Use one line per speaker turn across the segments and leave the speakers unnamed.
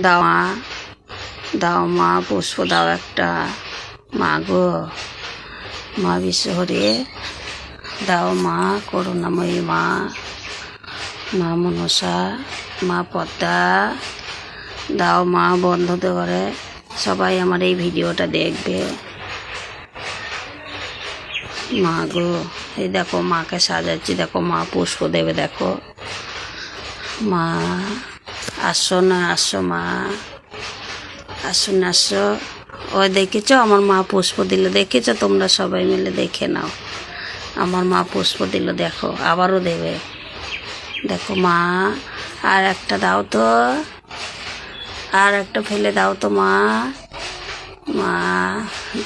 দাও মা, দাও মা, পুষ্প দাও একটা। মা গো, মা বিশ্বহরি দাও মা, করুণাময়ী মা, মা মনসা, মা পদ্মা দাও মা। বন্ধুদের ঘরে সবাই আমার এই ভিডিওটা দেখবে। মা গো, এই দেখো মাকে সাজাচ্ছি, দেখো মা পুষ্প দেবে, দেখো মা। আসো না, আসো মা, আসো না, আসো। ওই দেখেছ আমার মা পুষ্প দিল, দেখেছ তোমরা সবাই মিলে দেখে নাও। আমার মা পুষ্প দিল, দেখো আবারও দেবে, দেখো মা। আর একটা দাও তো, আর একটা ফেলে দাও তো মা। মা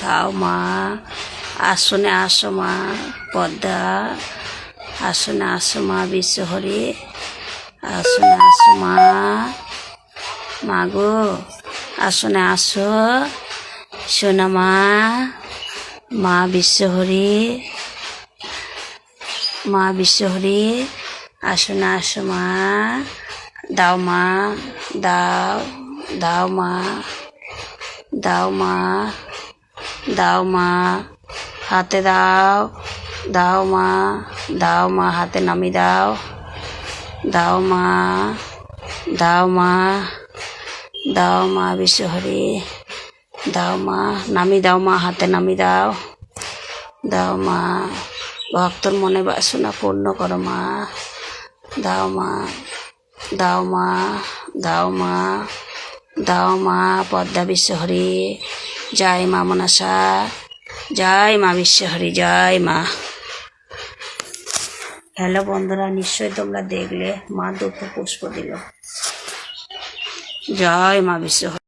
দাও মা। আসনে আসো মা পদ্মা, আসনে আসো মা বিশ্বহরি, আসনে আসো মা। মা গো, আসনে আসো সোনা মা, মা বিশ্বহরি, মা বিশ্বহরি, আসনে আসো মা। দাও মা, দাও, দাও মা, দাও মা, দাও মা, হাতে দাও, দাও মা, দাও মা, হাতে নামি দাও, দাও মা, দাও মা, দাও মা বিশ্বহরি, দাও মা, নামি দাও মা, হাতে নামি দাও, দাও মা। ভক্তর মনে বাসনা পূর্ণ করো মা, দাও মা, দাও মা, দাও মা, দাও মা। পদ্মা বিশ্বহরি, জয় মা মনসা, জয় মা বিশ্বহরি, জয় মা। হ্যালো বন্ধুরা, নিশ্চয়ই তোমরা দেখলে মা দুটো পুষ্প দিল। জয় মা বিশ্বহরি।